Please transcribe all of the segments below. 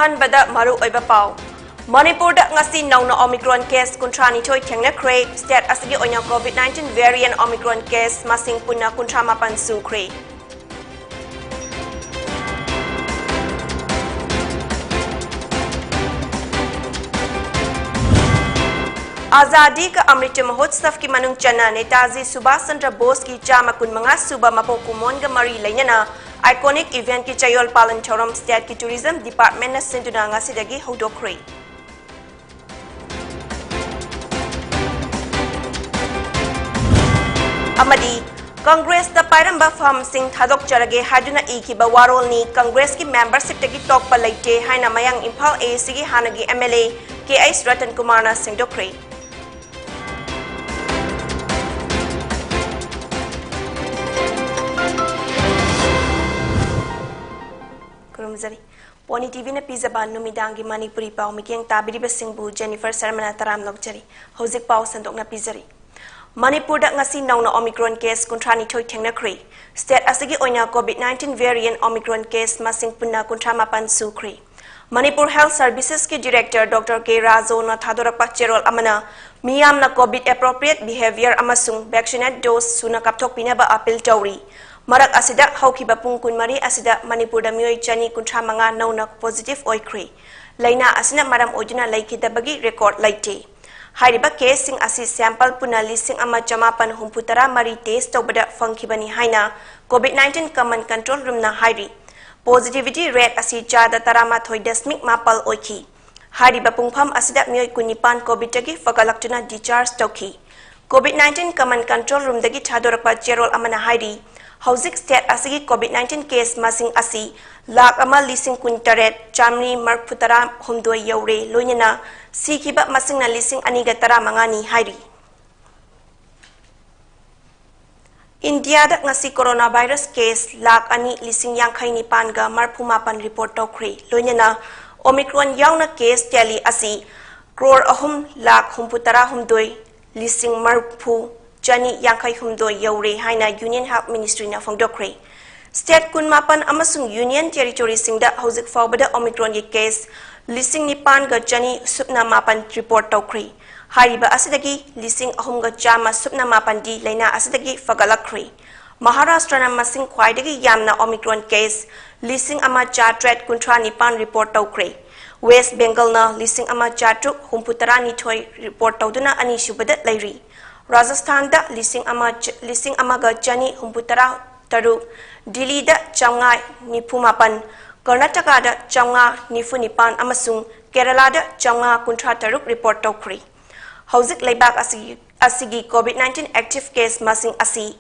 Ahanbada Maru Oiba Pau. Manipur da ngasi nauna Omicron case kuntrani thoi thengna state asigi oina COVID-19 variant Omicron case masing punna kuntramapan su kre. Azadi ka Amrit Mahotsav ki manung chana Netaji Subhash Chandra Bose ki chama kun manga suba mapokumon ga mari lainana iconic event ki chayol palan thoram state ki tourism department na sinduna ngasidagi hodokre. Amadi Congress da Pairamba Farm Singh Thadok Charage Haduna Ikiba Warol ni Congress ki membership tagi tok palaite haina mayang Imphal A sigi hanagi MLA KS Ratan Kumar na singdokre. Poni TV na pizza ban numidangi Manipuri pau mikyang tabiri basingbu Jennifer Sarmana taram nokjari hojik pau sandok na pizzari Manipur da ngasi nauna Omicron case kuntrani thoi thengna kri state asigi oina COVID-19 variant Omicron case masing punna kuntramapan su kri Manipur Health Services ki Director Dr. K. Razo na thadorapa cherol amana miyam na COVID appropriate behavior amasung vaccinate dose suna kapthok pinaba appeal tawri Marak asida haukiba pung kunmari asida Manipur da miyoi chani kuntra manga nauna positive oikri. Laina asina maram ojuna laikida bagi record laite. Hairiba case sing asi sample puna lising ama jamapan humputara mari test tobada funkibani haina COVID-19 command control room na hairi. Positivity rate asi chada tarama thoi desmik mapal oiki. Hairiba pungpham asida miyoi kunipan COVID tagi fagalaktuna discharge toki. COVID-19 command control room dagi thadorapa cherol amana hairi. Hauzik state asigi COVID-19 case masing asi lak ama lising kuntaret chamni marputara humdoi yaure loinana sikiba masing na lising aniga tara mangani hairi. India da ngasi coronavirus case lak ani lising yangkai ni panga marpumapan report tokre loinana Omicron yauna case teli asi crore ahum lak humputara humdoi lising marpu Jani Yankai Humdo Yaure Haina Union Health Ministry na Fongdokre. State Kunmapan Amasung Union Territory Singda Hauzik Faubada Omicron ye case lising nipan ga Jani Supna Mapan report tokre. Hariba asidagi lising ahum ga Jama Supna Mapan di Laina asidagi Fagalakre. Maharashtra na masing kwaidagi yamna Omicron case lising ama Jatret Kuntra nipan report tokre. West Bengal na lising ama Jatruk Humputara ni Toy report tawduna ani Shubadat Lairi. Rajasthan da lising ama ga Jani humputara taru Delhi da chamnga nipumapan Karnataka da chamnga nifunipan amasung Kerala da chamnga kuntra taruk report tokri Hauzik laibak asigi COVID-19 active case masing asi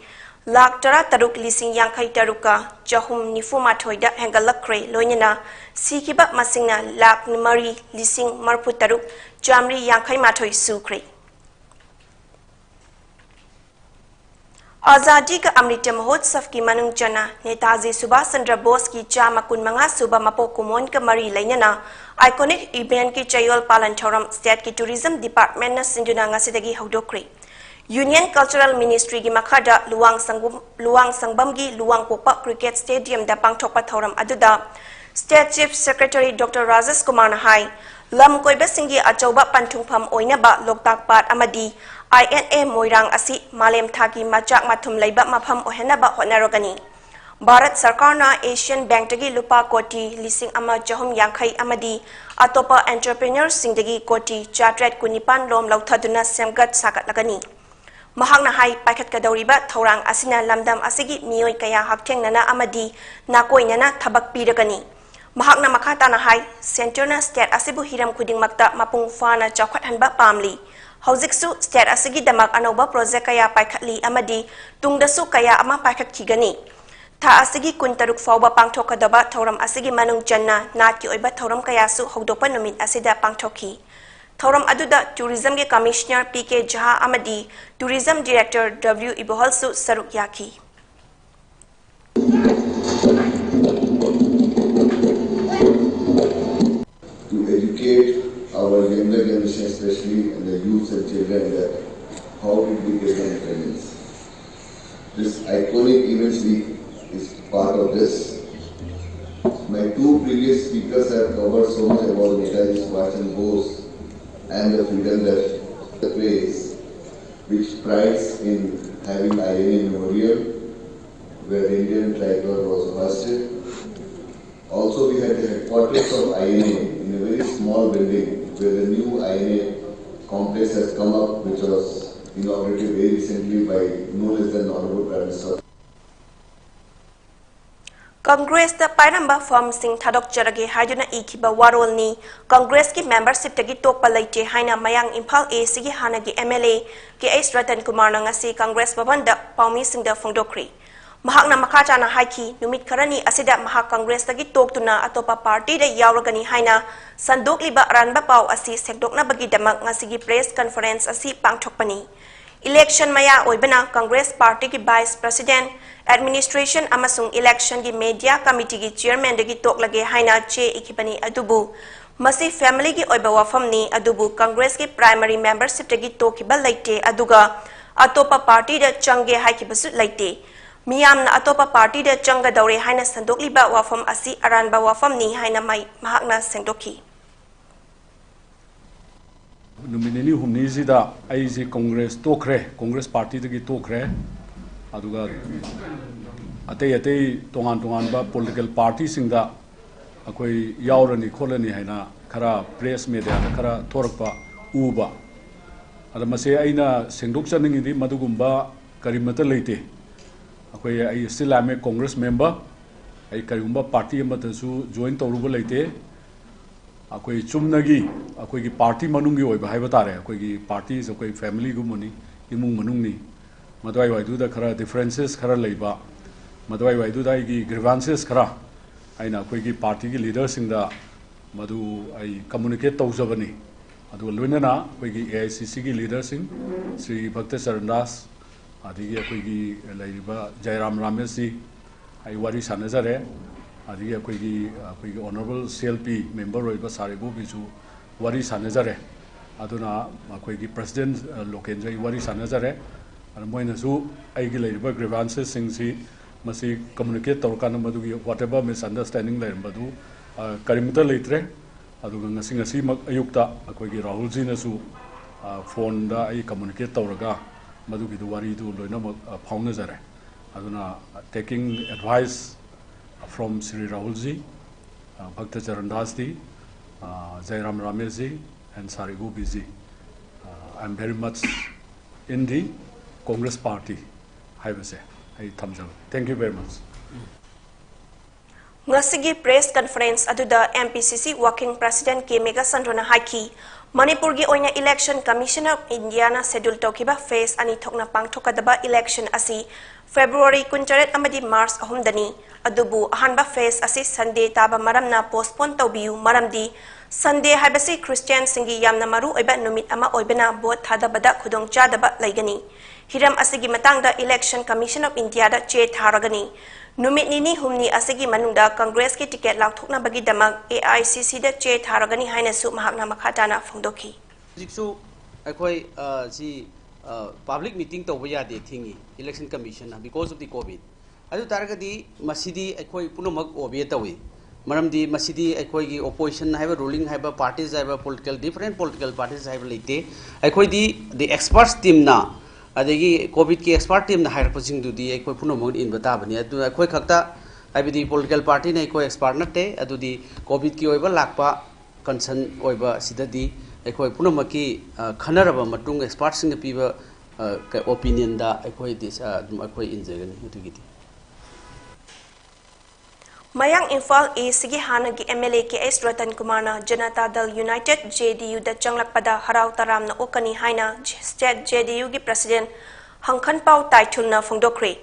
lak tara taruk lising yangkai taruka jahum nifumathoi da hengalakre loinana sikiba masingna lak mari lising marpu taruk jamri yangkai mathoi sukre Azadi ka Amrit Mahotsav ki manung chana Netaji Subhash Chandra Bose ki chama kun manga suba mapokumon ka mari lainana iconic event ki chayol palan thoram state ki tourism department na sinduna ngasidagi hodokre Union Cultural Ministry ki makhada luang sangbam gi luang pokpa cricket stadium da pangthokpa thoram aduda State Chief Secretary Dr. Rajesh Kumar Nahai lam koiba singi achauba panthungpham oinaba loktak pat amadi INA Moirang asi Malem Thaki Machak Mathum Laiba Mapham Ohenaba Honarogani. Bharat Sarkar na Asian Bank Tagi Lupa Koti Lising Ama Jahum Yangkai Amadi Atopa Entrepreneurs Singdagi Koti Chatret Kunipan Lom Lauthaduna Semgat Sakat Lagani. Mahak na hai Paket Kadauriba Taurang Asina Lamdam Asigi Miyoi Kaya Hakteng Nana Amadi Nakoi Nana Tabak Piragani. Mahak na makata na hai Center na State Asibu Hiram Kuding Makta Mapung Fana Chakwat Hanba Pamli. Hauziksu state asigi damak anoba project kaya paikhatli amadi tungdasu kaya ama paikhat khigani tha asigi kuntaruk fawba pangthokadaba thoram asigi manung janna nat ki oiba thoram kaya su hogdopa numit asida pangthokhi thoram aduda tourism ge commissioner PK Jaha amadi tourism director W Ibohal su saruk yaki to educate our younger generation, especially and the youth and children, that how to do this kind of trainings. This iconic events week is part of this. My two previous speakers have covered so much about Netaji Subhash Chandra Bose and the freedom that the place, which prides in having INA Memorial, where the Indian tricolor was hoisted. Also, we had the headquarters of INA in a very small building, where the new INA complex has come up, which was inaugurated very recently by no less than Honorable Prime Minister. Congress the Pairamba from Singh Thadok Jarage Hajuna Ikiba Warolni, Congress ki membership tagi tokpa laite haina mayang Imphal A Sigi Hanagi MLA K.S. Ratan Kumar ngasi Congress Babanda Paumi Singda Fongdokri. Mahakna makachana haiki numit karani asida mahak Congress tagi toktuna atopa party da yauragani haina sandok liba ranba pau asi sekdokna bagi damak ngasigi press conference asi pangthokpani. Election maya oibana Congress Party ki Vice President Administration amasung Election ki Media Committee ki Chairman dagi toklage haina che ikipani adubu masi family ki oiba wafam ni adubu Congress ki primary membership dagi tokiba laite aduga atopa party da change haiki basu laite miyam na atopa party da changa daure haina sandokliba wafam asi aranba wafam ni haina mai mahakna sengdoki Numinini humnizida aizi Congress tokre Congress Party dagi tokre aduga atei tongan ba political party singda akoi yaurani kholani haina khara press media da khara thorakpa uba adamase aina sengdok chaningi di madugumba karimata leite akoi ai still am a Congress member ai karigumba party amatasu join tawruba leite akoi chumnagi akoi gi party manungi oiba haiba tare akoi gi party is akoi family gumani imung manungni madwai waidu da khara differences khara leiba madwai waidu da gi grievances khara aina akoi gi party gi leaders singda madu ai communicate tawjabani adu loinana akoi gi AICC gi leaders sing Sri Bhakta Charandas adigi akoi gi leiba Jairam Ramesi ai wari sanajare adigi akoi gi honorable CLP member roiba saribu bisu wari sanajare aduna akoi gi president Lokendra wari sanajare moina su aigi leiba grievances singsi masi communicate tawkana madugi whatever misunderstanding leirambadu karimta leitre aduga ngasi mak ayukta akoi gi Rahul ji na su phone da ai communicate tawraga madugi du wari du loina phauna jare aduna taking advice from Sri Rahul ji Bhakta Charandas ji Jairam Ramesh ji and Sarigu ji I am very much in the Congress Party haibase ai thamjang thank you very much ngasigi press conference aduda MPCC working president K Mega Sandrona haki Manipur gi oina election commissioner of India na schedule tokiba phase ani thokna pangthokadaba election asi February 28 amadi March ahumdani adubu ahanba phase asi Sunday taba maramna postpone tawbiu maramdi Sunday haibasi Christian singi yamna maru oiba numit ama oibena vote thadabada khudong chadaba laigani Hiram asigi matangda Election Commission of India da che tharagani. Numit nini humni asigi manungda Congress ki ticket laukthokna bagi damag AICC da che tharagani haina su mahakna makhatana fongdoki. Jiksu akoi si public meeting to waya de thingi Election Commission because of the COVID. Adu taragadi masidi akoi punomak obie tawi. Maramdi masidi akoi gi opposition haiba ruling haiba parties haiba different political parties haiba leite. Akoi the experts team na adegi COVID ki expert team na hire posing du di ekoi puno mod in bata bani adu ekoi khakta abidi political party na ekoi expert natte adu di COVID ki oiba lakpa concern oiba sidadi ekoi puno maki khanaraba matung expert sing piba opinion da ekoi this ekoi injegani adu giti Mayang Imphal A Sigi Hanagi MLA K.S. Ratan Kumarna Janata Dal United JDU da changlakpada harau taram na okani haina state JDU gi president Hangkhan Pau Taichul na fongdokre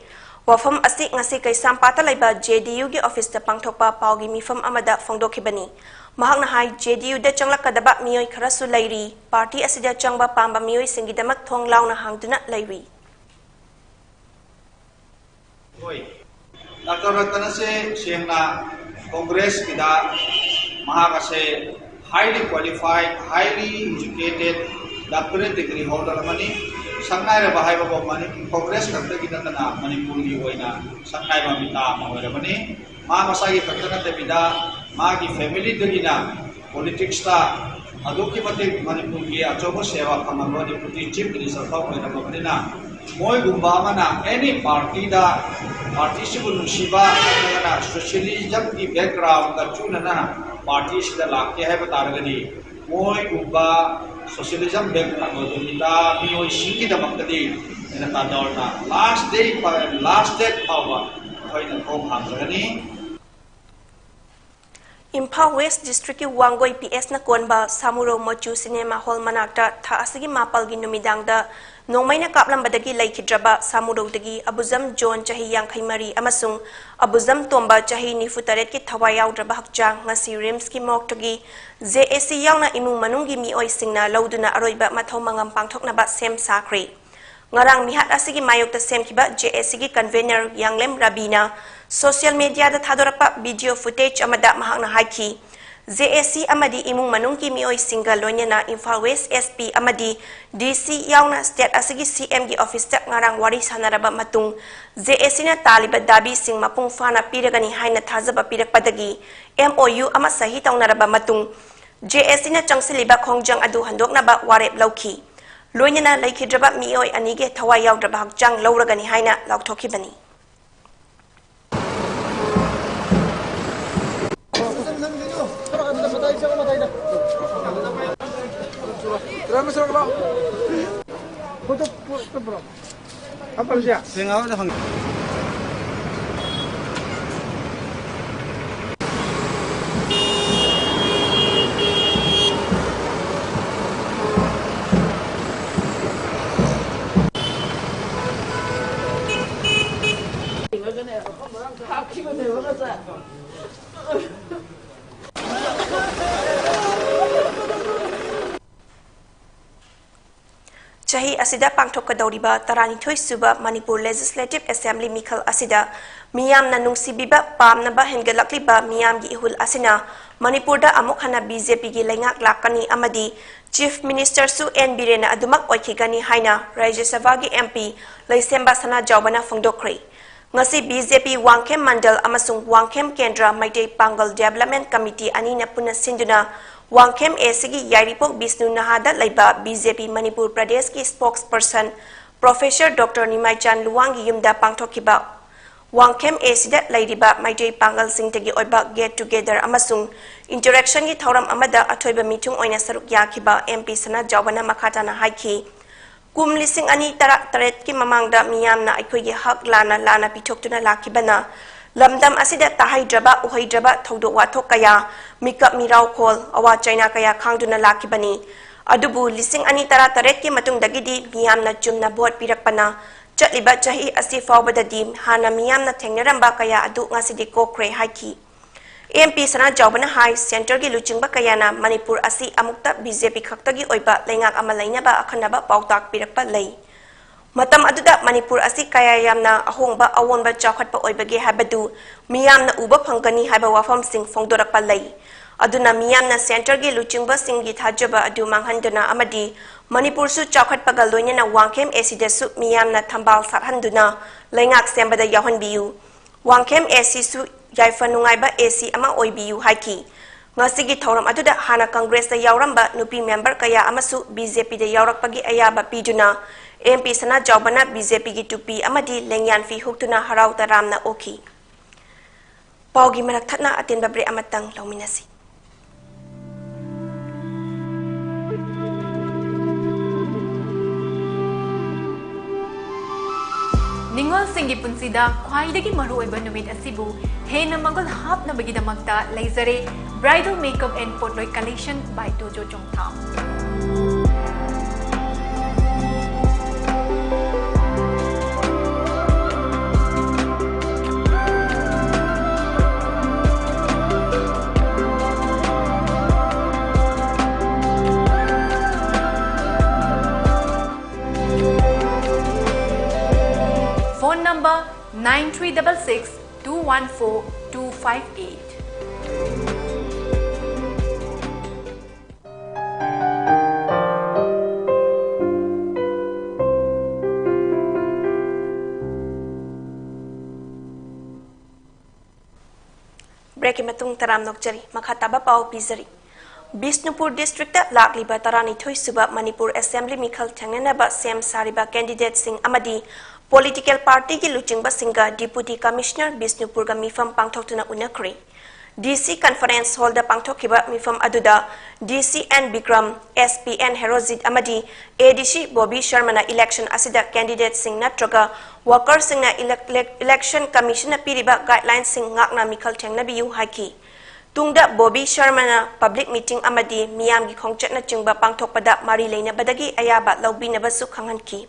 wafam asik ngasi kay sampata laiba JDU gi office da pangthokpa pau gi mifam amada fongdokhibani mahakna hai JDU da changlakadaba miyoi kharasu lairi party asida changba pamba miyoi singidamak thong launa hangduna lairi Dr. Ratana se Shemna Congress Kida Mahakase highly qualified, highly educated doctorate degree holder money, Sangai Bahaiba money, Congress Kata Kita Manipuri Waina, Sangai Mamita Mawara money, मा मसागी खतना तबिदा मागी family दगिना politics ता अदुकी मते मणिपुर की अचोबो सेवा फंगबो deputy chief minister फाउ ओइना बकदिना मोय गुम्बा मना एनी पार्टी दा पार्टी सिबु नुसिबा ना सोशलिज्म की बैकग्राउंड का चुनना पार्टी सिदा लाके है बतारगनी मोय गुम्बा सोशलिज्म बैकग्राउंड दुनिता मियोय सिंगी दमकदी एना तादौरना लास्ट डेट फाउबा होइना को भागजगनी Imphal West District ki Wangoi PS na konba Samuro Mochu Cinema Hall manakta tha asigi mapal gi numidang da nongmai na kaplam badagi laikhidraba Samuro dagi Abuzam John chahi yangkhaimari amasung Abuzam Tomba chahi nifutaret ki thawai yaudra hakjang ngasi rims ki moktagi JAC yauna imung manungi mioi singna lauduna aroiba mathau mangam pangthokna ba sem sakri ngarang mihat asigi mayokta sem kiba JAC ki convener Yanglem Rabina social media da thadorapa video footage amada mahakna haiki JAC amadi imung manung ki mioi single lonya Imphal West SP amadi DC yauna state asigi CM gi office ta ngarang wari sanaraba matung JAC na taliba dabi sing mapung fana piragani haina thajaba pirakpadagi MOU ama sahi taunaraba matung JAC na changsiliba khongjang adu handokna ba warep lauki lonya na laikhidraba mioi anige thawai yaudra hakjang lauragani haina lauthokibani Apa sih? Sengaja dah hang. Chahi asida pangthokadoriba taranithoi suba Manipur Legislative Assembly Mikhal asida miyam na nungsibiba pamnaba hengalakliba miyam gi ihul asina Manipur da amuk hana BJP gi lengak lakani amadi Chief Minister Su N Birena adumak oikhigani haina Rajya Sabha gi MP Laisemba Sana Jawbana Fongdokre ngasi BJP Wangkhem Mandal amasung Wangkhem Kendra Maitai Pangal Development Committee ani na puna sinduna Wangkhem ACG Yairipok Bisnu Nahada Laiba BJP Manipur Pradesh ki spokesperson Professor Dr. Nimai Chan Luwangi Yumda Pangthokiba Wangkhem ACD Laidiba Maitai Pangal Singtagi Oiba Get Together Amasung Interaction ki Thauram Amada Athoiba Mitung Oina Saruk Yakiba MP Sana Jawbana Makhatana Haiki Kum lising ani taret ki mamangda miyam na aikoy hak lana pitoktuna lakibana lamdam asida tahaidraba uhaidraba thodo wathok kaya mikap mirau khol awa China kaya khangduna lakibani adubu lising ani taret ki matung dagidi miyam na chumna bot pirakpana chatliba chahi asi fawbadadi hana miyam na thengnaramba kaya adu ngasidi kokre haiki MP Sana Jawbana High Center gi luchingba kayana Manipur asi amukta BJP khaktagi oiba lengak amalaina ba akhanaba pautak pirakpa lei matam aduda Manipur asi kaya yamna ahongba awonba chawkhatpa oibage habadu miyamna uba phangani haba wafam sing fongdorakpa lei aduna miyamna center gi luchingba singi thajaba adu manghandana amadi Manipur su chawkhatpa galdoina na Wangkhem ACD su miyamna thambal sarhanduna lengak sembada yahonbiu Wangkhem AC su Yaifa Nungaiba AC ama OIBU haiki ngasigi thoram aduda hana Congress da yauramba nupi member kaya amasu BJP da yaurakpagi ayaba piduna MP Sana Jawbana BJP gi tupi amadi lengyan fi huktuna harau taramna oki paugi marak thatna atin babre amatang lauminasi Ningol singi punsida khwaidagi maru oiba numit asibu hena mangol hap na bagidamakta laizare bridal makeup and potloi collection by Tojo Chongtham. Phone number 9366 214 258. Break मतुंग तराम नोकचरी मखाताबा पाव पिजरी Bishnupur district लाक्लिबा तरानिथोई सुबा Manipur assembly मिखल थंगनबा सेम सारिबा कैंडिडेट सिंह अमदी पॉलिटिकल पार्टी की लुचिंगबा सिंगा डिप्यूटी कमिश्नर बिष्णुपुर का मिफम पांगथोक्तुना उनखरी DC Conference Hall da pangthokiba mifam aduda DCN Bikram SPN Herozit amadi ADC Bobby Sharma na election asida candidate sing natraga worker sing na election commission na piriba guidelines sing ngakna mikhal thengna biu haiki tungda Bobby Sharma na public meeting amadi miyam gi khongchat na chingba pangthokpada mari leina badagi ayaba lawbina basu khanghanki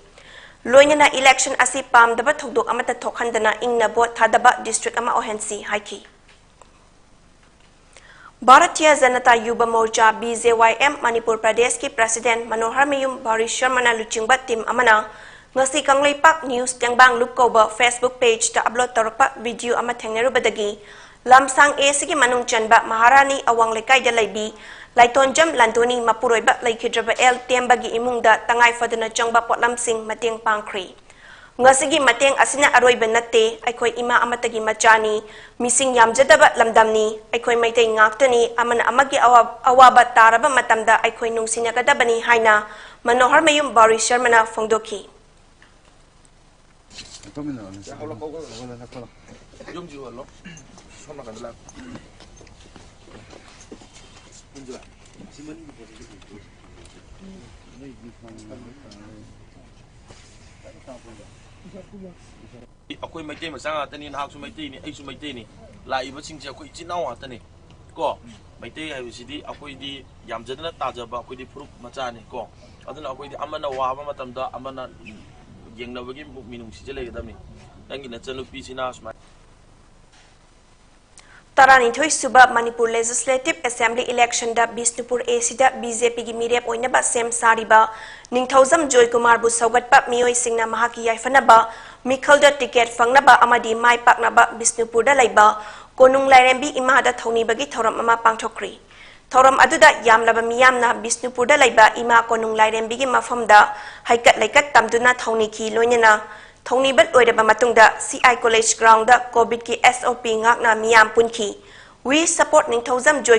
loina na election asi pamdaba thokdok amata thokhandana ingna bot thadaba district ama ohensi haiki Bharatiya Janata Yuva Morcha BJYM Manipur प्रदेश की president मनोहर मयूम बारी Sharma लुचिंग team Amna ngasi kangleipak news tengbang lupkoba Facebook page ta upload torpa video ama thengnerubadagi lamsang a sigi manung chanba maharani awang lekai da laibi laitonjam landoni mapuroiba laikhidraba el tembagi imungda tangai fadana changba potlam sing mateng pangkhri ngasigi mateng asina aroiba natte aikoi ima amatagi machani mising yamjadaba lamdamni aikoi maitai ngaktani amana amagi awaba taraba matamda aikoi nungsinakadabani haina Manohar Mayum Bari Sharmana Fongdoki Aku maite masang atani na aku maite ni, aku maite ni. La ibu singsi aku ijinau atani. Ko maite ayu sidi aku di yam jadna tajaba aku di puruk macam ni ko. Adana aku di amana wahaba matam da amana yang na bagi minum si jelek kami. Lagi na celu pisina semua. Tarani thoi suba Manipur Legislative Assembly election da Bishnupur AC da BJP gi mirep oina ba sem sariba ningthauzam Joy Kumar bu saugat pa mioi singna mahaki yaifana ba mikhal da ticket fangna ba amadi mai pakna ba Bishnupur da laiba konung lairembi ima da thoni bagi thoram ama pangthokri thoram aduda yamlaba miyamna Bishnupur da laiba ima konung lairembi gi mafam da haikat laikat tamduna thoni ki loinena Thongni bat oiraba matungda CI College ground da COVID ki SOP ngakna miyam punki. We support Ningthauzam Joy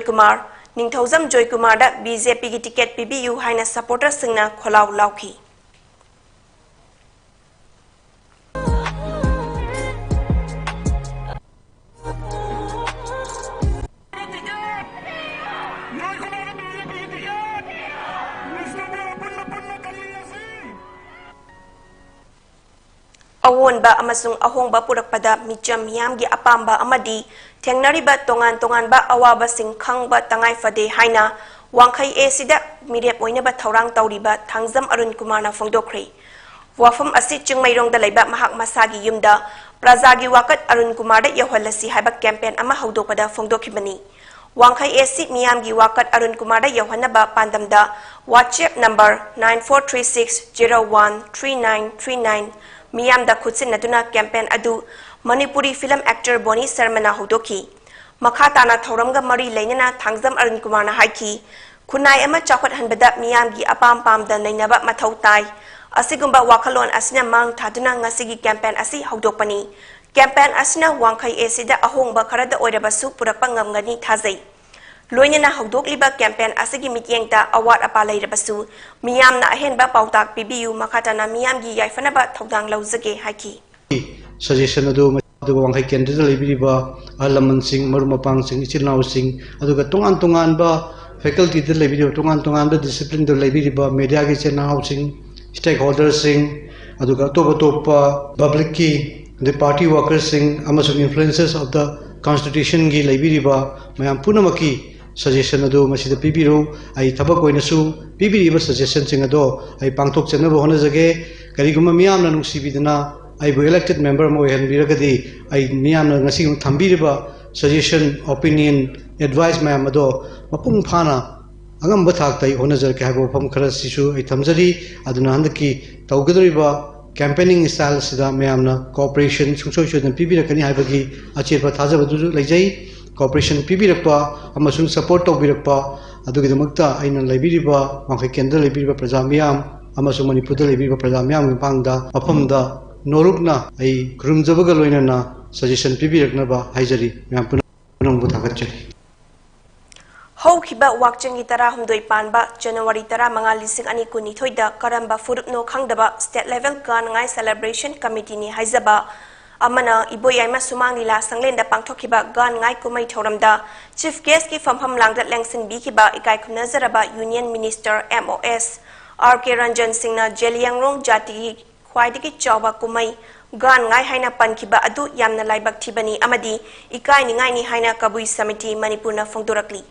Kumar da BJP ki ticket PBU haina supporter singna kholau lauki. Awonba amasung ahongba purakpada micham miyamgi apamba amadi thengnariba tongan ba awaba sing khangba tangai fade haina wangkhai e sida mirep oinaba thaurang tauriba thangjam Arun Kumar na fongdokhri wafam asi chingmairong da laiba mahak masagi yumda prajagi wakat Arun Kumar da yawhalasi haiba campaign ama haudopada fongdokhibani wangkhai e si miyamgi wakat Arun Kumar da yawhanaba pandamda WhatsApp number 9436013939 Miyam da khutsin naduna campaign adu Manipuri film actor Boni Sarmana Hudoki Makata na thoramga mari lainana thangjam Arun Kumar na haiki kunai ama chakwat hanbada miyam gi apam pam da nainaba mathau tai asigumba wakalon asina mang thaduna ngasigi campaign asi hudokpani campaign asina wangkhai esida ahongba kharada oiraba su purakpa ngamgani thajai loinana hudokliba campaign asigi mityengta award apalai rabasu miyam na ahenba pautak PBU makata na miyam gi yaifanaba thodang lauzage haiki suggestion adu wangkhai kendra lebiriba alaman sing marumapang sing ichilnau sing aduga tungan ba faculty de lebiriba tungan ba discipline de lebiriba media gi channel sing stakeholders sing aduga topa public ki the party workers sing amasung influences of the constitution gi lebiriba mayam punamaki suggestion adu masida pibiro ai thabak oinasu pibiriba suggestion sing ado ai pangthok chanaba honajage kariguma miyamna nungsibidana I bu elected member mo hen biragadi I miyam na ngasi thambiriba suggestion opinion advice mayam ado mapung phana angam bathak tai honajar ka bo pham khara sisu I thamjari aduna handaki tawgadriba campaigning style sida mayam na cooperation sungsoi chodan pibirakani haibagi achirpa thajabadu leijai cooperation pibirakpa amasung support tawbirakpa adugi damakta aina leibiriba wangkhai kendra leibiriba praja miyam amasung manipur leibiriba praja miyam pangda maphamda Norukna ai kurumjabaga loinana suggestion pibiraknaba haijari ma'am ꯃꯉꯣꯟꯕꯨ ꯊꯥꯒꯠꯆꯔꯤ ꯍꯧꯈꯤꯕ ꯋꯥꯛꯆꯪꯒꯤ 16 ꯄꯥꯟꯕ ꯖꯅꯋꯥꯔꯤ 15 2022 ꯗ ꯀꯔꯝꯕ ꯐꯨꯔꯨꯞꯅꯣ ꯈꯪꯗꯕ state level ꯒꯥꯟꯉꯥꯏ celebration ꯀꯃꯤꯇꯤꯅꯤ ꯍꯥꯏꯖꯕ amana iboyaima sumang lila sanglenda pangthokiba gan ngai kumai thoramda chief guest ki famham langdat lengsin bi kiba ikai khunazaraba union minister MOS RK Ranjan Singh na Jeliangrong jati khwaidiki chawba kumai gan ngai haina pankiba adu yamna laibak thibani amadi ikai ni ngai ni haina kabui samiti Manipur na phongdorakli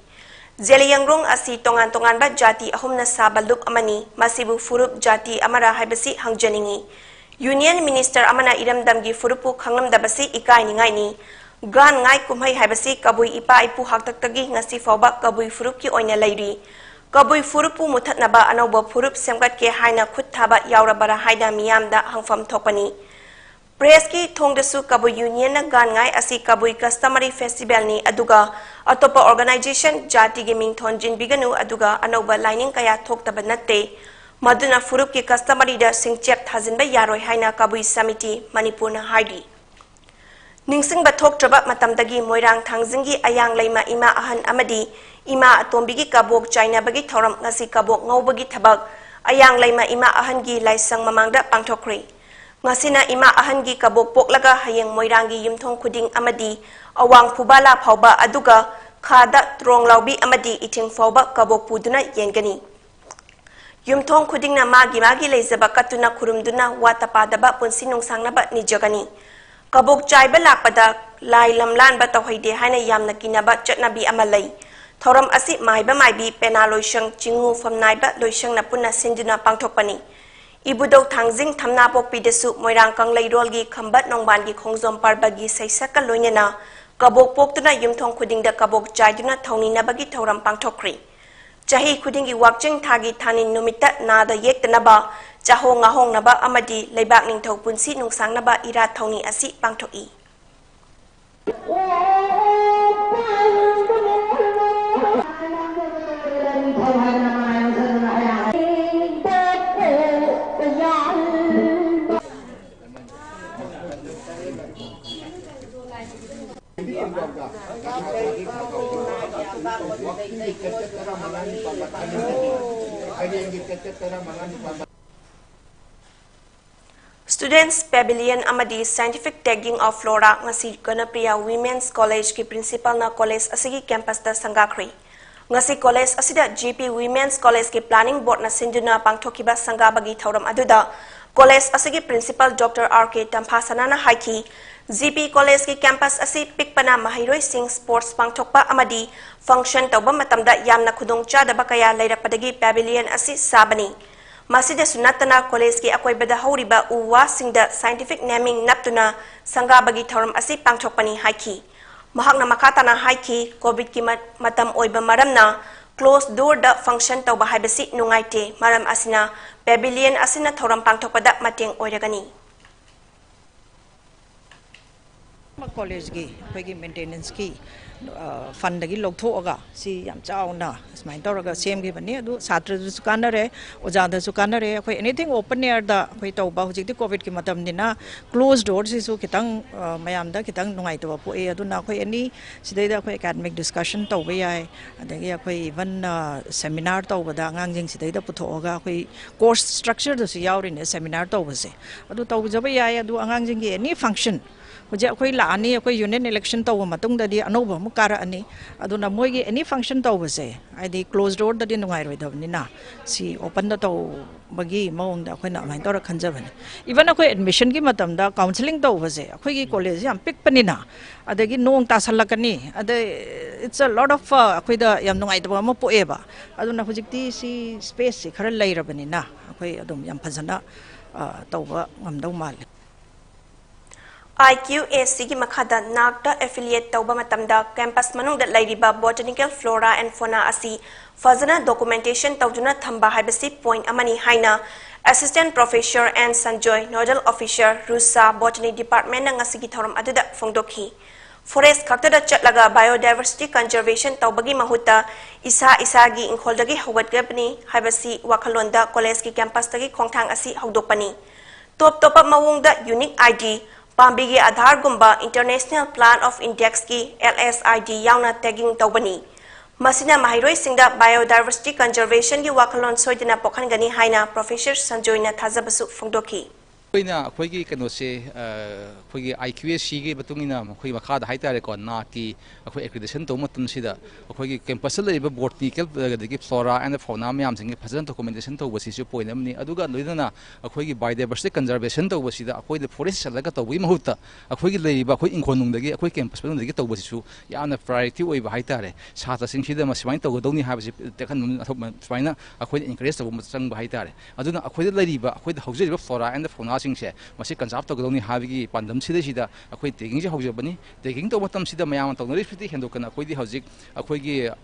Jeliangrong asi tongan tongan ba jati ahumna sabalup amani masibu furup jati amara haibasi hangjaningi Union Minister amana iramdamgi furupu khangnam dabasi ikai ni ngai ni gan ngai kumhai haibasi kabui ipa ipu haktaktagi ngasi fawba kabui furup ki oina lairi kabui furupu muthatnaba anoba furup semgat ke haina khut thaba yaurabara haida miyamda hangfam thokpani press ki thongdasu kabui union na gan ngai asi kabui customary festival ni aduga atopa organization jati ge ming thonjin biganu aduga anoba lining kaya thoktaba natte Maduna furup ki customary da singchep thazin ba yaroi haina kabui samiti Manipur na haidi Ningsing ba thok traba matamdagi moirang thangjingi ayang leima ima ahan amadi ima atombigi kabok China bagi thoram ngasi kabok ngobagi thabak ayang leima ima ahan gi laisang mamangda pangthokri ngasina ima ahan gi kabok poklaga hayeng moirangi yumthong khuding amadi awang phubala phawba aduga khada tronglaubi amadi ithing phawba kabok puduna yengani Yumthong khudingna magi leizaba katuna khurumduna watapadaba punsi nungsangnaba nijagani kabok chaiba lakpada lai lamlan ba tawhaide haina yamna kinaba chatnabi amalai thoram asi maiba maibi pena loishang chingu famnaiba loishang na punna sinduna pangthokpani ibudau thangjing thamna pokpi desu moirang kanglai rolgi khambat nongban gi khongjom parbagi saisaka loinena kabok poktuna yumthong khudingda kabok chaiduna thongni nabagi thoram pangthokri Jahi kudingi wakjing thagi thanin numita nada yektanaba jaho ngahong naba amadi leibak ningthau punsi nungsang naba ira thawni asi pangthoi Students Pavilion Amadi Scientific Tagging of Flora ngasi Ganapriya Women's College ki principal na college asigi campus da sangakri ngasi college asida GP Women's College ki planning board na sinduna pangthokiba sangabagi thoram aduda college asigi principal Dr. RK Tampasana na haiki GP College ki campus asi pikpana mahiroi sing sports pangthokpa amadi function tawba matamda yamna khudong chadaba kaya leirapadagi pavilion asi sabani Masida sunatana college ki akoibada hauriba uwa singda scientific naming naptuna sangabagi thoram asi pangthokpani haiki mahakna makatana haiki covid ki matam oiba maramna closed door da function tawba haibasi nungaite maram asina pavilion asina thoram pangthokpada mateng oiragani college ki pagi maintenance ki fund gi lokhthoga si yam chauna smai toraga sem gi bani adu chhatra su kanare oja da su kanare khoi anything open air da khoi tawba hujik di covid ki matam dina closed door si su kitang mayam da kitang nungai to po e adu na khoi ani sidai da khoi academic discussion tawba yai adagi khoi even seminar tawba da ngang jing sidai da puthoga khoi course structure da su yauri ne seminar tawba se adu tawba jaba yai adu angang jing gi any function Hoje akoi la ani akoi union election taw matung da di anoba mu kara ani aduna moi gi any function taw base ai di closed door da di nungai roi da ni na si open da taw bagi maung da akoi na mai tor khanja bani even akoi admission gi matam da counseling taw base akoi gi college yam pick pani na adagi nong ta salakani ade it's a lot of akoi da yam nungai da ma po eba aduna hojik ti si space si khara lai ra bani na akoi adum yam phajana taw ba ngam dau mal IQAC ki makhada nakda affiliate tawba matamda campus manung da lairiba botanical flora and fauna asi fazana documentation tawduna thamba haibasi point amani haina assistant professor and Sanjoy nodal officer Rusa botany department na ngasi ki thoram aduda phongdokhi forest khakta da chatlaga biodiversity conservation tawbagi mahuta isa gi ingkholdagi hawatgapni haibasi wakhalonda college ki campus tagi khongthang asi hawdokpani top mawungda unique ID Pambigi Aadhaar gumba International Plan of Index ki LSID yauna tagging tawbani. Masina mahiroi singda biodiversity conservation ki wakalon soidina pokhangani haina Professor Sanjoyna Thazabasu Fongdoki. अखोई कनोसे अखोई IQAC की बतुंगिना अखोई मखाद हाइतारे को ना की अखोई accreditation तो मतम सिदा अखोई कैंपस लेबा बोटनिकल दगी फ्लोरा एंड फौना मैम सिंग फजन डॉक्यूमेंटेशन तो बसिसु पोइन अमनी अदुगा लोइदना अखोई बायोडाइवर्सिटी कंजर्वेशन तो बसिदा अखोई फॉरेस्ट चलगा तौबी महूता अखोई लेबा अखोई इंखोनुंदगी अखोई कैंपस पनुंदगी तो बसिसु याना प्रायोरिटी ओइबा हाइतारे छात्र सिंग सिदा मसिमाइन तो गदौनी हाबसि तेखन सुमाइना अखोई इंकरेज तो चंग हाइतारे अदुना अखोई लेरिबा अखोई हौजरिबा फ्लोरा एंड फौना से मसे कंजाप तौगदौनी हाबिगी पांदम सिदा अखोई टेगिंग से हौजबनी टेगिंग तो मतम सिदा मयाम तौनरिफिति हेंदोकना अखोई हौजिक अखोई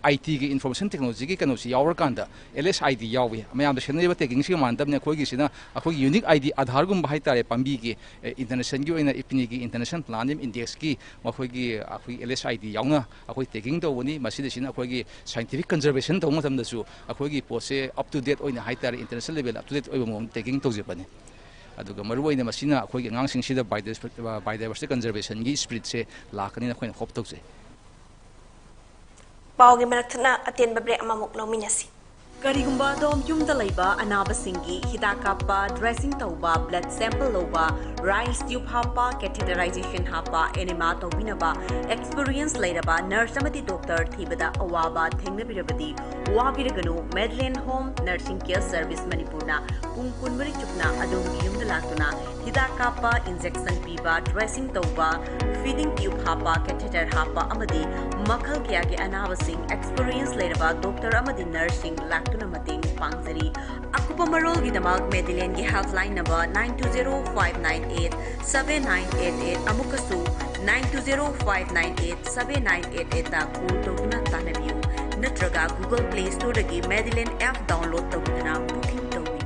IT की इन्फॉर्मेशन टेक्नोलॉजी की कनोसी यावरकांदा LSID यावी मयाम सेनेबा टेगिंग से मानदमने अखोई सिना अखोई यूनिक ID आधार गुम हाइतारे पांबी की इंटरनेशनल की ओइना इपनी की इंटरनेशनल प्लान इंडेक्स की अखोई अखोई LSID यावना अखोई टेगिंग तौबनी मसिदा सिना अखोई साइंटिफिक कंजर्वेशन तौ मतमदसु अखोई पोसे अप टू डेट ओइना हाइतारे international level up to date ओइबा मोम टेगिंग तौजबनी अदुगा मरुवैना मसिना अखोई अंगांसिंग सिदा बायोडाइवर्सिटी कंजर्वेशन की स्पिरिट से लाकनी अखोई होप तौसे पाओगे मरक्थना अतेन ब्रेक अमामुक लौमिनसी करिगुम्बा दोम युमदा लैबा अनाबसिंगी हिदा कापा ड्रेसिंग तौबा ब्लड सैंपल लौबा राइस ट्यूब हापा कैथेटराइजेशन हापा एनेमा तौबिनबा एक्सपीरियंस लैरबा नर्स अमदी डॉक्टर थीबदा अवाबा थेंगनबिरबदी वाबिरगनु Medilane home nursing care service मणिपुरना पुंग कुनमरी चुकना अदोम युमदा लातुना हिदा कापा इंजेक्शन पीबा ड्रेसिंग तौबा फीडिंग ट्यूब हापा कैथेटर हापा अमदी मखल किया के अनाबसिंग एक्सपीरियंस लैरबा डॉक्टर अमदी नर्सिंग लाक्तुना मतेंग पांगजरी अकुपा मरोल गिदमाग मेडिलेन की हेल्पलाइन नंबर 9205987988 अमुकसु 9205987988 ता कॉल तौदुना तानबियु नत्रगा गूगल प्ले स्टोर दगी मेडिलेन ऐप डाउनलोड तौदुना बुकिंग तौबी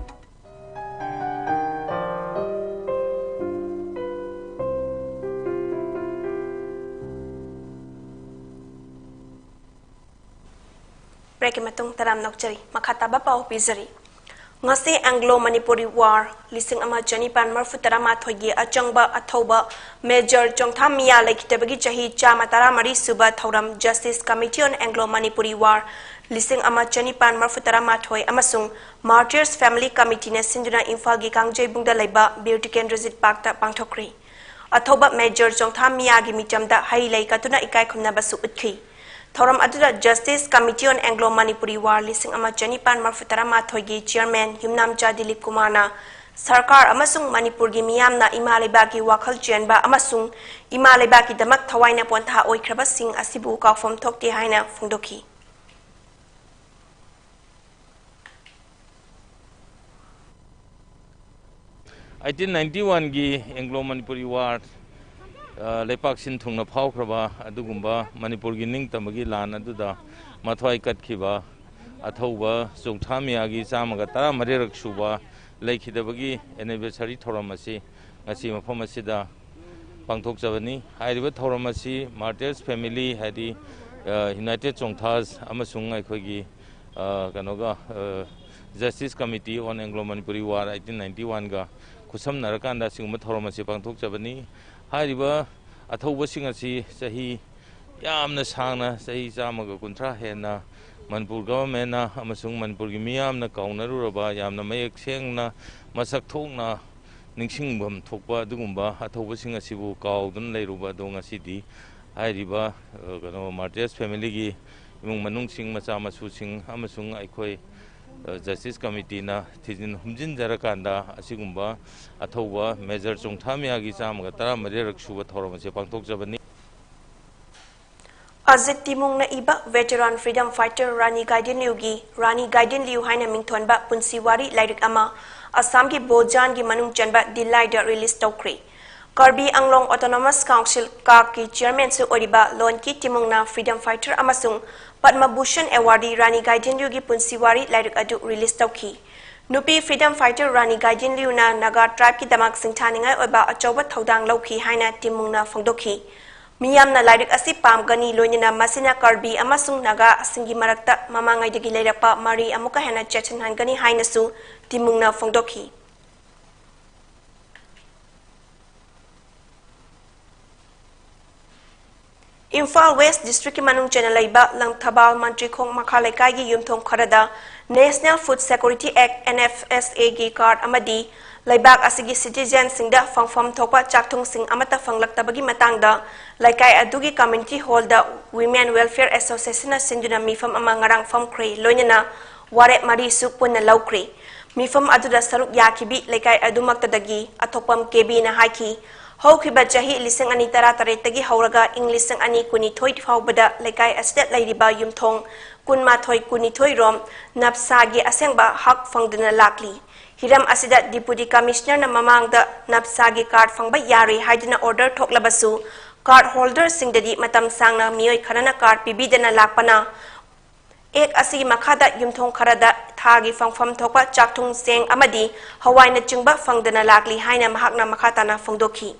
ब्रेक मतुंग तराम नोकचरी मखाताबा पाव पिजरी ngase Anglo Manipuri War lising ama Janipan Marfutara Mathogi Achangba Athoba Major Chongtham Mia Laikitabagi Chahi Chamatara Mari Suba Thoram Justice Committee on Anglo Manipuri War lising ama Janipan Marfutara Mathoi Amasung Martyrs Family Committee ne Sinduna Imphal gi Kangjai Bungda Laiba Beauty Kendrazit Park ta Pangthokri Athoba Major Chongtham Mia gi Michamda Hai Laikatuna Ikai Khumna Basu Utkhi Thoram Adura Justice Committee on Anglo Manipuri War lising ama Janipan Marfutara Mathogi Chairman Yumnamcha Dilip Kumarna Sarkar amasung Manipur gi miyamna ima leibaki wakhal chenba amasung ima leibaki damak thawaina pontha oikraba sing asibu kaufom thokti haina phungdoki 1891 की Anglo Manipuri वार लेपाक सिन थुंगना फावख्रबा अदुगुंबा मणिपुर की निंग तमगी लान अदुदा मथवाई कटखिबा अथौबा चोंथामियागी चामगा तरा मरेरक सुबा लेखिदबगी anniversary theorem असि ngasi mafam asida pangthokjabani hairiba thoram asi martyrs family hadi united chongthas amasung aikhogi kanoga justice committee on anglo manipuri war 1891 ga khusam narakanda singma thoram asi pangthokjabani hairiba athauba sing asi sahi yamna sangna sahi chamaga kunthra hena manipur government na amasung manipur gi miyamna kaunaruraba yamna mayek sengna masak thokna ningsingbam thokpa dugumba athauba sing asibu kaudun leiruba dong asidi hairiba kano martyrs family gi imung manung sing macha masu sing amasung aikhoi justice committee na thijin humjin jarakanda asigumba athauba major chongthamya gi chamaga tara mare raksuba thorom se pangthok jabani Azit Timung na iba veteran freedom fighter Rani Gaiden Liu haina mingthonba punsiwari lairik ama Assam ki Bojan ki manung chanba Dilai da release tokri Karbi Anglong Autonomous Council ka ki chairman su oriba lon ki Timung na freedom fighter amasung Padma Bhushan awardee Rani Gaiden Liu ki punsiwari lairik adu release tokhi Nupi freedom fighter Rani Gaiden Liu na Naga tribe ki damak singthaningai oba achoba thodang lokhi haina Timung na phongdokhi Miyamna lairik asi pamgani loinina masina Karbi amasung Naga asingi marakta mamangai degi leirapa mari amuka hena chechan hangani hainasu Timungna phongdokhi Imphal West District Manung Chenalaiba Langthabal Mantri Khong Makhalaikai gi Yumthong Kharada National Food Security Act NFSA gi card amadi Laibak asigi citizen singda fangfam thopa chakthung sing amata fanglaktabagi matangda laikai adugi community hall da Women Welfare Association na sinduna mifam ama ngarang fam khrei loinana ware mari sukpun na laukri mifam aduda saruk yakibi laikai adumaktadagi athopam kebi na haiki Haukiba jahi liseng ani tara-tare tagi hauraga ing liseng ani kuni thoi faubada laikai asdet lairiba yumthong kunma thoi kuni thoi rom napsagi asengba hak fangduna lakli hiram asida deputy commissioner na mamangda napsagi card fangba yari haidina order thoklabasu card holder singdadi matam sangna mioi kharana card pibidana lakpana ek asigi makhada yumthong kharada thagi fangfam thokpa chakthung seng amadi hawaina chingba fangdana lakli haina mahakna makhatana fangdokhi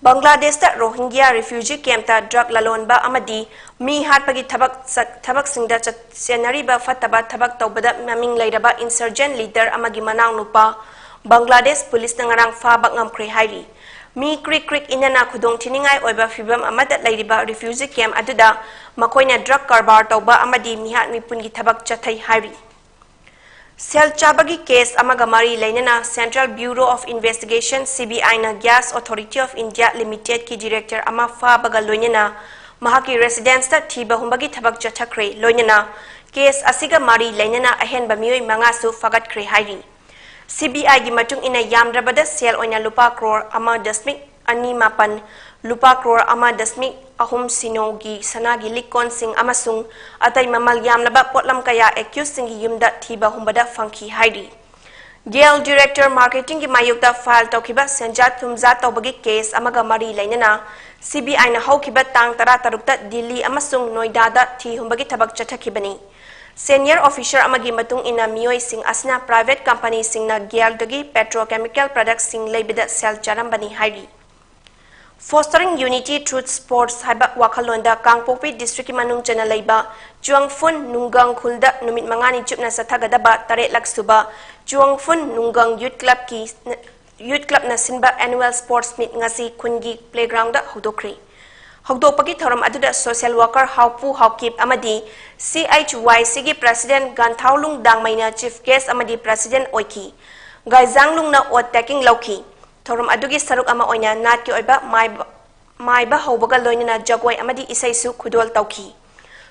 Bangladesh da Rohingya refugee camp ta drug lalonba amadi mi hatpagi thabak singda chenari ba fataba thabak tawbada maming lairaba insurgent leader amagi manang nupa Bangladesh police na ngarang fa bak ngamkre hairi mi krik inana khudong thiningai oiba fibam amada lairiba refugee camp aduda makoina drug karbar tawba amadi mihat mipungi thabak chathai hairi Sel Chabagi case amagamari lainana Central Bureau of Investigation CBI na Gas Authority of India Limited ki director ama fa baga loinana mahaki residence ta thiba humbagi thabak chathakre loinana case asiga mari lainana ahen bamioi mangasu fagat kre hairi CBI gi matung ina yamdrabada sel oina lupa crore ama dasmik ani mapan lupa crore ama dasmik ahum sinogi sanagi likon sing amasung atai mamal yamlaba potlam kaya accused sing yumda thiba humbada funky hairi jail director marketing gi mayukta file tokiba senjat thumza tobagi case amaga mari lainana CBI na haukiba tang tara tarukta Delhi amasung Noida da thi humbagi thabak chathakibani senior officer amagi matung ina mioi sing asna private company sing na jail dagi petrochemical products sing leibida sel charambani hairi Fostering Unity Truth Sports haiba wakhalonda Kangpokpi District Manung Chana Laiba Chuangfun Nunggang Khulda numit mangani chupna sathagadaba Tare Laksuba Chuangfun Nunggang Youth Club na sinba annual sports meet ngasi khungi playground da hodokri hodopagi thoram aduda social worker haupu haukip amadi CHYC gi president Ganthaulung Dangmaina chief guest amadi president oiki Gaizanglung na ot taking lauki Thorum adugi saruk ama oina nat ki oiba mai ba hobaga loinana jagoi amadi isaisu khudol tauki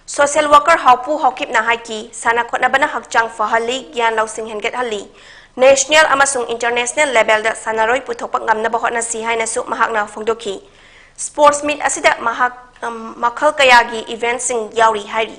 social worker haupu haukip na haiki sana khotna bana hakchang fahali gyan lausing henget hali national amasung international level da sanaroi puthokpak ngamna ba hotna si haina su mahakna phongdoki sports meet asida mahak makhal kayagi event sing yauri hairi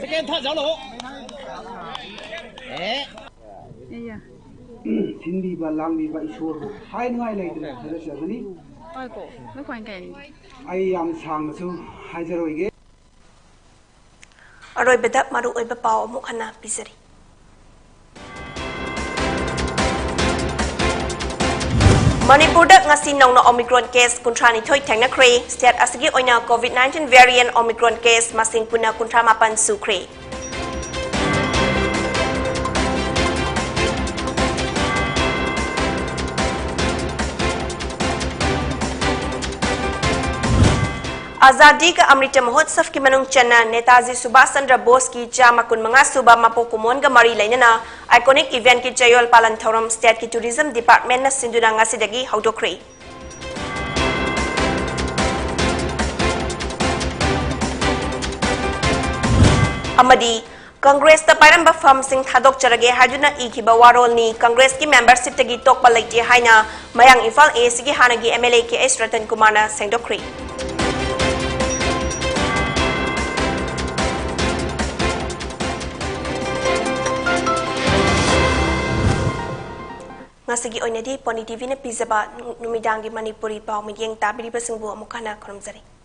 Second thắt giáo lộ. Xin đi và làm vì vậy xua hai ngày này thì thật là sợ đi. Ôi cô, mấy quan cảnh. Ai am sang mà su hai giờ rồi ghé. Aroi bedak maru oi bapao mukhana pisari Manipur da ngasi nongna Omicron case kuntrani thoi thangna kre state asigi oina COVID-19 variant Omicron case masing puna kuntra mapan su kre Azadi ka Amrita Mahotsav ki manung chana Netaji Subhash Chandra Bose ki chamakun manga suba mapokumon ga mari lainana iconic event ki chayol palan thoram state ki tourism department na sinduna ngasidagi haudokre amadi Congress ta pairamba farm sing thadok charage hajuna ikiba warol ni Congress ki membership tagi tokpa laite haina mayang Imphal A sigi hanagi MLA ki S Ratan Kumar na sengdokre Ngasigi oinadi Poni TV na pizaba numidangi Manipuri pau midyeng tabiri basingbu amukana kromzari.